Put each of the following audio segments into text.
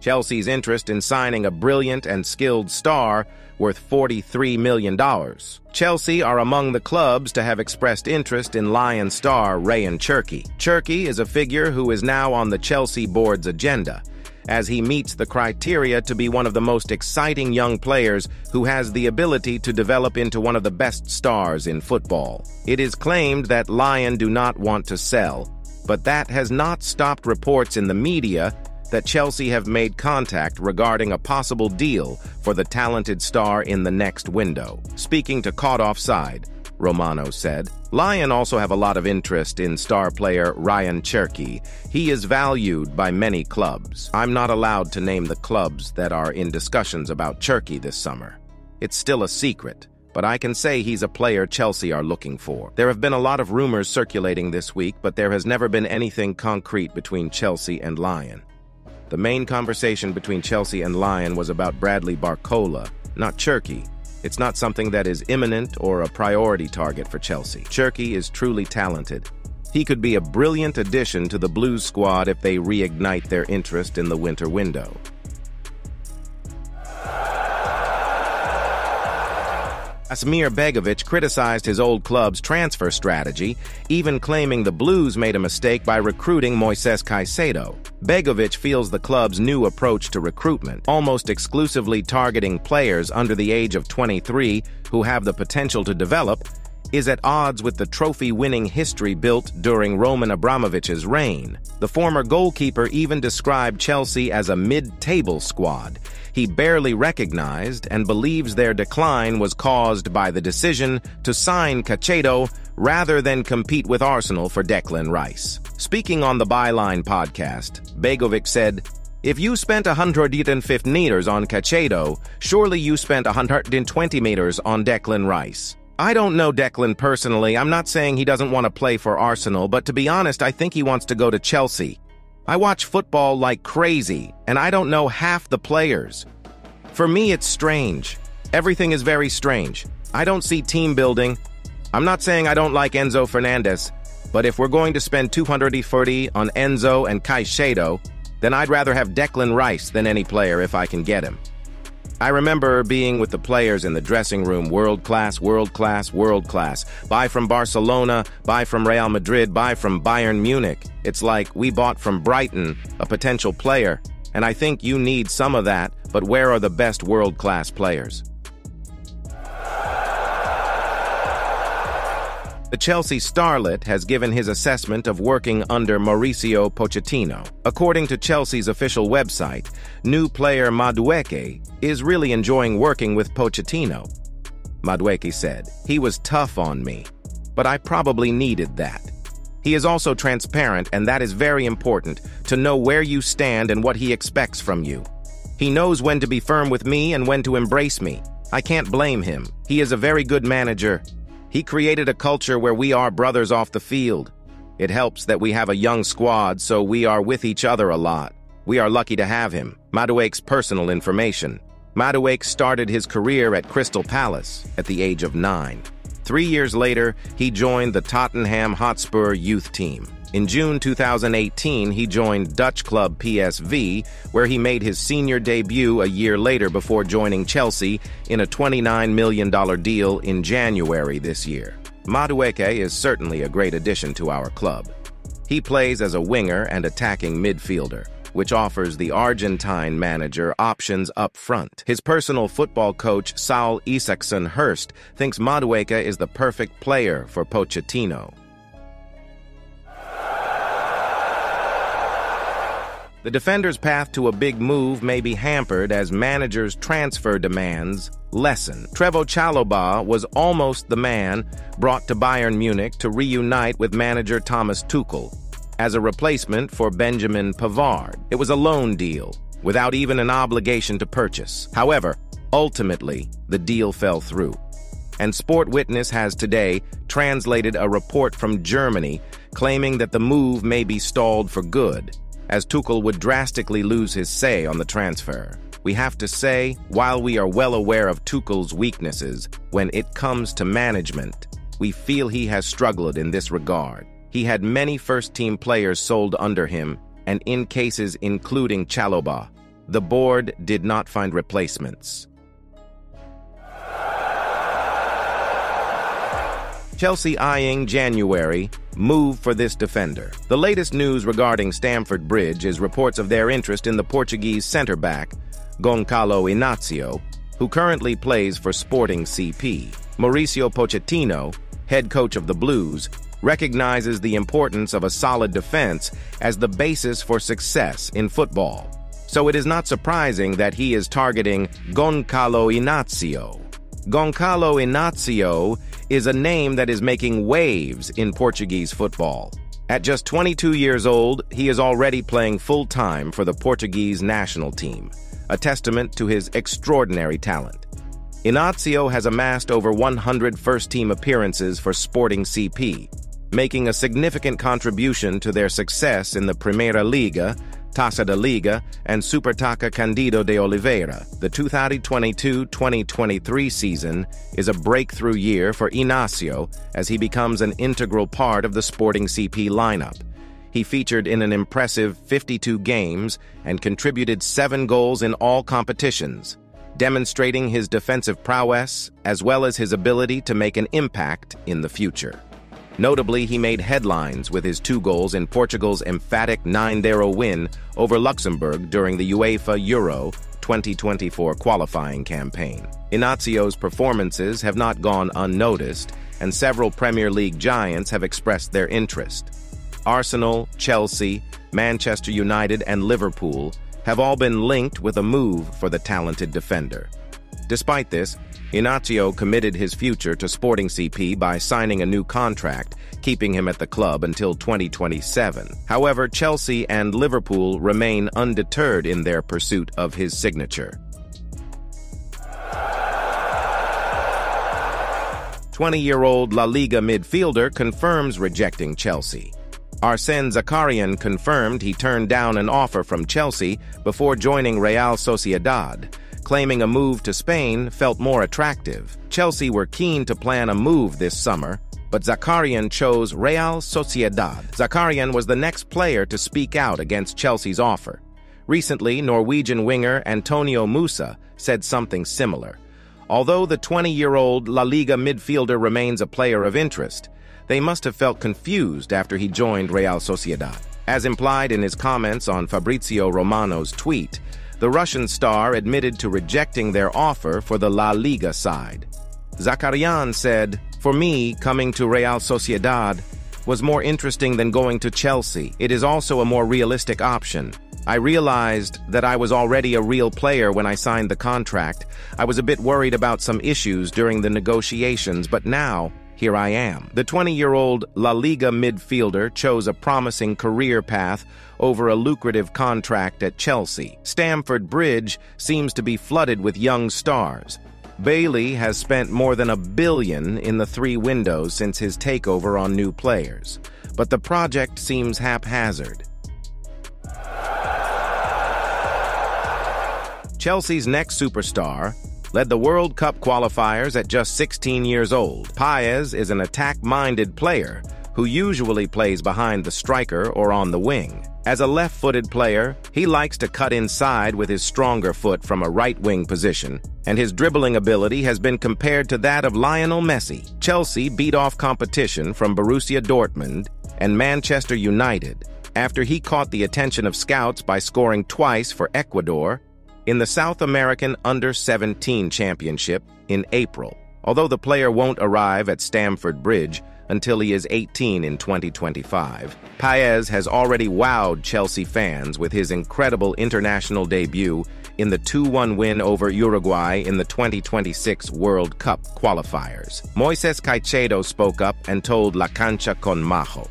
Chelsea's interest in signing a brilliant and skilled star worth $43 million. Chelsea are among the clubs to have expressed interest in Lion star Ryan Cherki. Cherki is a figure who is now on the Chelsea board's agenda, as he meets the criteria to be one of the most exciting young players who has the ability to develop into one of the best stars in football. It is claimed that Lion do not want to sell, but that has not stopped reports in the media that Chelsea have made contact regarding a possible deal for the talented star in the next window. Speaking to Caught Offside, Romano said, Lion also have a lot of interest in star player Ryan Cherki. He is valued by many clubs. I'm not allowed to name the clubs that are in discussions about Cherki this summer. It's still a secret, but I can say he's a player Chelsea are looking for. There have been a lot of rumors circulating this week, but there has never been anything concrete between Chelsea and Lion. The main conversation between Chelsea and Lion was about Bradley Barcola, not Cherki. It's not something that is imminent or a priority target for Chelsea. Cherki is truly talented. He could be a brilliant addition to the Blues squad if they reignite their interest in the winter window. Aleksandar Begovic criticized his old club's transfer strategy, even claiming the Blues made a mistake by recruiting Moises Caicedo. Begovic feels the club's new approach to recruitment, almost exclusively targeting players under the age of 23 who have the potential to develop, is at odds with the trophy-winning history built during Roman Abramovich's reign. The former goalkeeper even described Chelsea as a mid-table squad he barely recognized and believes their decline was caused by the decision to sign Caicedo rather than compete with Arsenal for Declan Rice. Speaking on the Byline podcast, Begovic said, "If you spent 150 meters on Caicedo, surely you spent 120 meters on Declan Rice." I don't know Declan personally. I'm not saying he doesn't want to play for Arsenal, but to be honest, I think he wants to go to Chelsea. I watch football like crazy, and I don't know half the players. For me, it's strange. Everything is very strange. I don't see team building. I'm not saying I don't like Enzo Fernandez, but if we're going to spend 240 on Enzo and Caicedo, then I'd rather have Declan Rice than any player if I can get him. I remember being with the players in the dressing room, world class, world class, world class. Buy from Barcelona, buy from Real Madrid, buy from Bayern Munich. It's like we bought from Brighton, a potential player, and I think you need some of that, but where are the best world-class players? The Chelsea starlet has given his assessment of working under Mauricio Pochettino. According to Chelsea's official website, new player Madueke is really enjoying working with Pochettino. Madueke said, "He was tough on me, but I probably needed that." He is also transparent, and that is very important, to know where you stand and what he expects from you. He knows when to be firm with me and when to embrace me. I can't blame him. He is a very good manager. He created a culture where we are brothers off the field. It helps that we have a young squad, so we are with each other a lot. We are lucky to have him. Madueke's personal information. Madueke started his career at Crystal Palace at the age of 9. 3 years later, he joined the Tottenham Hotspur youth team. In June 2018, he joined Dutch club PSV, where he made his senior debut a year later before joining Chelsea in a $29 million deal in January this year. Madueke is certainly a great addition to our club. He plays as a winger and attacking midfielder, which offers the Argentine manager options up front. His personal football coach, Saul Isaacson Hurst, thinks Madueke is the perfect player for Pochettino. The defender's path to a big move may be hampered as managers' transfer demands lessen. Trevoh Chalobah was almost the man brought to Bayern Munich to reunite with manager Thomas Tuchel as a replacement for Benjamin Pavard. It was a loan deal, without even an obligation to purchase. However, ultimately, the deal fell through. And Sport Witness has today translated a report from Germany claiming that the move may be stalled for good, as Tuchel would drastically lose his say on the transfer. We have to say, while we are well aware of Tuchel's weaknesses when it comes to management, we feel he has struggled in this regard. He had many first-team players sold under him, and in cases including Chalobah, the board did not find replacements. Chelsea eyeing January move for this defender. The latest news regarding Stamford Bridge is reports of their interest in the Portuguese centre-back, Goncalo Inacio, who currently plays for Sporting CP. Mauricio Pochettino, head coach of the Blues, recognizes the importance of a solid defense as the basis for success in football. So it is not surprising that he is targeting Goncalo Inacio. Goncalo Inacio is a name that is making waves in Portuguese football. At just 22 years old, he is already playing full-time for the Portuguese national team, a testament to his extraordinary talent. Inacio has amassed over 100 first-team appearances for Sporting CP, making a significant contribution to their success in the Primeira Liga, Taça da Liga, and Supertaça Cândido de Oliveira. The 2022-2023 season is a breakthrough year for Inacio as he becomes an integral part of the Sporting CP lineup. He featured in an impressive 52 games and contributed 7 goals in all competitions, demonstrating his defensive prowess as well as his ability to make an impact in the future. Notably, he made headlines with his 2 goals in Portugal's emphatic 9-0 win over Luxembourg during the UEFA Euro 2024 qualifying campaign. Inacio's performances have not gone unnoticed, and several Premier League giants have expressed their interest. Arsenal, Chelsea, Manchester United, and Liverpool have all been linked with a move for the talented defender. Despite this, Inacio committed his future to Sporting CP by signing a new contract, keeping him at the club until 2027. However, Chelsea and Liverpool remain undeterred in their pursuit of his signature. 20-year-old La Liga midfielder confirms rejecting Chelsea. Arsene Zakarian confirmed he turned down an offer from Chelsea before joining Real Sociedad, claiming a move to Spain felt more attractive. Chelsea were keen to plan a move this summer, but Zakarian chose Real Sociedad. Zakarian was the next player to speak out against Chelsea's offer. Recently, Norwegian winger Antonio Musa said something similar. Although the 20-year-old La Liga midfielder remains a player of interest, they must have felt confused after he joined Real Sociedad. As implied in his comments on Fabrizio Romano's tweet, the Russian star admitted to rejecting their offer for the La Liga side. Zakarian said, "For me, coming to Real Sociedad was more interesting than going to Chelsea. It is also a more realistic option. I realized that I was already a real player when I signed the contract. I was a bit worried about some issues during the negotiations, but now, here I am." The 20-year-old La Liga midfielder chose a promising career path over a lucrative contract at Chelsea. Stamford Bridge seems to be flooded with young stars. Bailey has spent more than $1 billion in the 3 windows since his takeover on new players, but the project seems haphazard. Chelsea's next superstar led the World Cup qualifiers at just 16 years old. Paez is an attack-minded player who usually plays behind the striker or on the wing. As a left-footed player, he likes to cut inside with his stronger foot from a right-wing position, and his dribbling ability has been compared to that of Lionel Messi. Chelsea beat off competition from Borussia Dortmund and Manchester United after he caught the attention of scouts by scoring twice for Ecuador in the South American Under-17 Championship in April. Although the player won't arrive at Stamford Bridge until he is 18 in 2025, Paez has already wowed Chelsea fans with his incredible international debut in the 2-1 win over Uruguay in the 2026 World Cup qualifiers. Moises Caicedo spoke up and told La Cancha con Majo,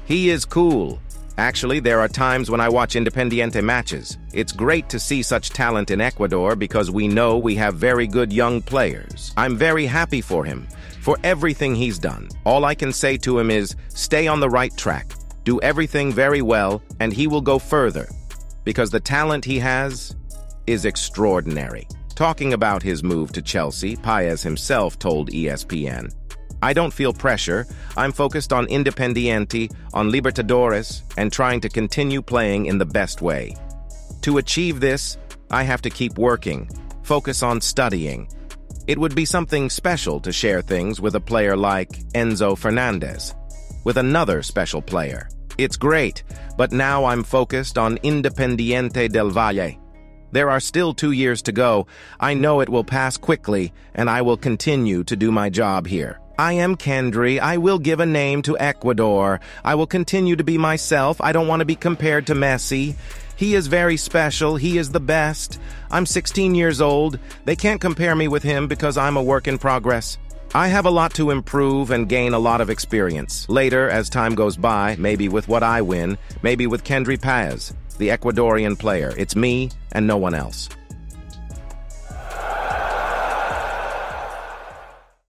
"He is cool. Actually, there are times when I watch Independiente matches. It's great to see such talent in Ecuador because we know we have very good young players. I'm very happy for him, for everything he's done. All I can say to him is, stay on the right track, do everything very well, and he will go further, because the talent he has is extraordinary." Talking about his move to Chelsea, Paez himself told ESPN, "I don't feel pressure. I'm focused on Independiente, on Libertadores, and trying to continue playing in the best way." To achieve this, I have to keep working, focus on studying. It would be something special to share things with a player like Enzo Fernandez, with another special player. It's great, but now I'm focused on Independiente del Valle. There are still 2 years to go. I know it will pass quickly, and I will continue to do my job here. I am Kendry. I will give a name to Ecuador. I will continue to be myself. I don't want to be compared to Messi. He is very special. He is the best. I'm 16 years old. They can't compare me with him because I'm a work in progress. I have a lot to improve and gain a lot of experience. Later, as time goes by, maybe with what I win, maybe with Kendry Paz, the Ecuadorian player. It's me and no one else.